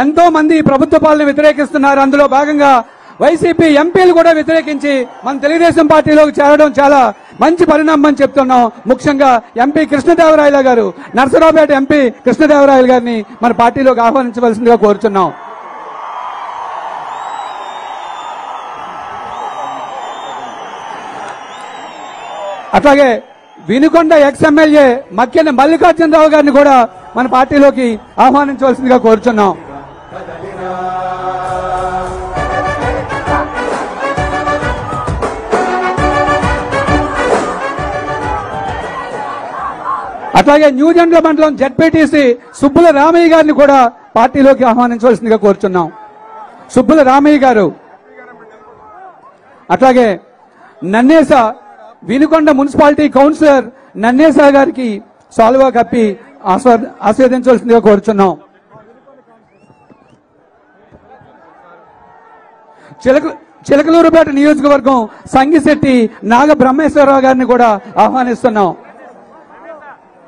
ఎంతో మంది ప్రభుత్వ పాలన వ్యతిరేకిస్తున్నారు. అందులో భాగంగా వైసీపీ ఎంపీలు కూడా వ్యతిరేకించి మన తెలుగుదేశం పార్టీలోకి చేరడం చాలా మంచి పరిణామం అని చెప్తున్నాం. ముఖ్యంగా ఎంపీ కృష్ణదేవరాయలు గారు, నర్సరావుపేట ఎంపీ కృష్ణదేవరాయలు గారిని మన పార్టీలోకి ఆహ్వానించవలసిందిగా కోరుచున్నాం. అట్లాగే వినుకొండ ఎక్స్ ఎమ్మెల్యే మక్కెన మల్లికార్జునరావు గారిని కూడా మన పార్టీలోకి ఆహ్వానించవలసిందిగా కోరుచున్నాం. అట్లాగే న్యూజెండ్ల మండలం జెడ్పీటీసీ సుబ్బుల రామయ్య గారిని కూడా పార్టీలోకి ఆహ్వానించవలసిందిగా కోరుచున్నాం. సుబ్బుల రామయ్య గారు. అట్లాగే నన్నేస వినుకొండ మున్సిపాలిటీ కౌన్సిలర్ నన్నేస గారికి సాల్వా కప్పి ఆస్వాదించవలసిందిగా కోరుచున్నాం. చిలకలూరుపేట నియోజకవర్గం సంగిశెట్టి నాగ బ్రహ్మేశ్వరరావు గారిని కూడా ఆహ్వానిస్తున్నాం.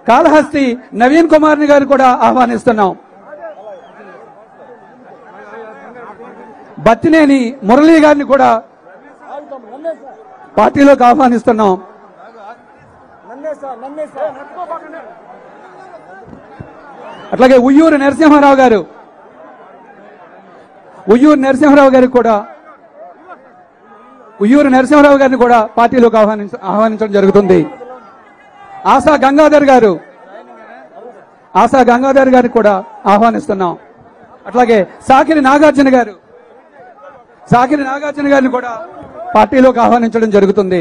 కాళహస్తి నవీన్ కుమార్ గారిని కూడా ఆహ్వానిస్తున్నాం. బత్తినేని మురళీ గారిని కూడా పార్టీలోకి ఆహ్వానిస్తున్నాం. అట్లాగే ఉయ్యూరు నరసింహారావు గారిని కూడా పార్టీలోకి ఆహ్వానించడం జరుగుతుంది. ఆశా గంగాధర్ గారిని కూడా ఆహ్వానిస్తున్నాం. అట్లాగే సాకిరి నాగార్జున గారిని కూడా పార్టీలోకి ఆహ్వానించడం జరుగుతుంది.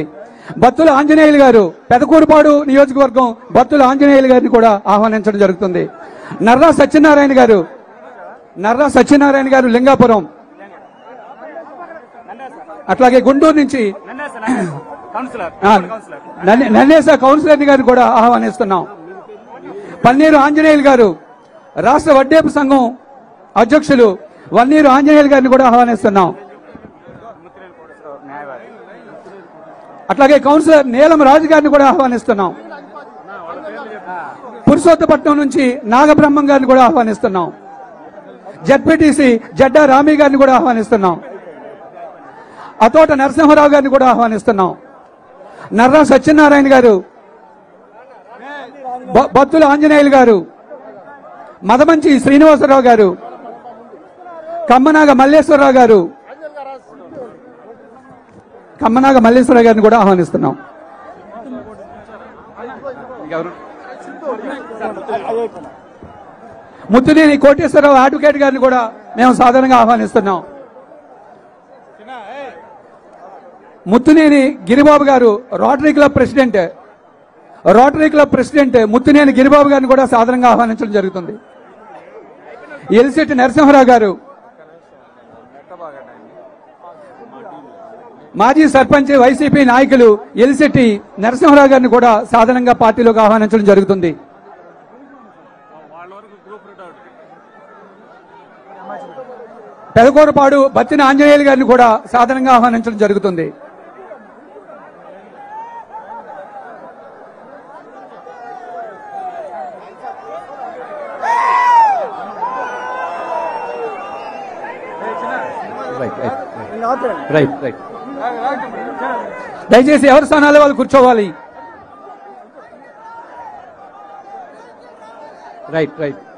బత్తుల ఆంజనేయులు గారు, పెదకూరుపాడు నియోజకవర్గం బత్తుల ఆంజనేయులు గారిని కూడా ఆహ్వానించడం జరుగుతుంది. నర్రా సత్యనారాయణ గారు లింగాపురం. అట్లాగే గుంటూరు నుంచి నన్నేస కౌన్సిలర్ గారిని కూడా ఆహ్వానిస్తున్నాం. పన్నీరు ఆంజనేయులు గారు, రాష్ట్ర వడ్డేపు సంఘం అధ్యక్షులు వన్నీరు ఆంజనేయులు గారిని కూడా ఆహ్వానిస్తున్నాం. అట్లాగే కౌన్సిలర్ నీలం రాజు గారిని కూడా ఆహ్వానిస్తున్నాం. పురుషోత్తపట్నం నుంచి నాగబ్రహ్మం గారిని కూడా ఆహ్వానిస్తున్నాం. జెడ్పీటీసీ జడ్డా రామీ గారిని కూడా ఆహ్వానిస్తున్నాం. అతోట నరసింహారావు గారిని కూడా ఆహ్వానిస్తున్నాం. నర్రా సత్యనారాయణ గారు, బత్తుల ఆంజనేయులు గారు, మదమంచి శ్రీనివాసరావు గారు, కమ్మనాగ మల్లేశ్వరరావు గారిని కూడా ఆహ్వానిస్తున్నాం. ముత్తునేని కోటేశ్వరరావు అడ్వకేట్ గారిని కూడా మేము సాధారణంగా ఆహ్వానిస్తున్నాం. ముత్తునేని గిరిబాబు గారు, rotary club president Muttuneni Giribabu గారిని కూడా సాధారణంగా ఆహ్వానించడం జరుగుతుంది. ఎలిశెట్టి నరసింహారావు గారు, మాజీ సర్పంచ్ వైసీపీ నాయకులు ఎలిశెట్టి నరసింహారావు గారిని కూడా సాధారణంగా పార్టీలోకి ఆహ్వానించడం జరుగుతుంది. పెదకూరుపాడు బత్తిన ఆంజనేయులు గారిని కూడా సాధారణంగా ఆహ్వానించడం జరుగుతుంది. దయచేసి ఎవరి స్థానాల్లో వాళ్ళు కూర్చోవాలి. రైట్.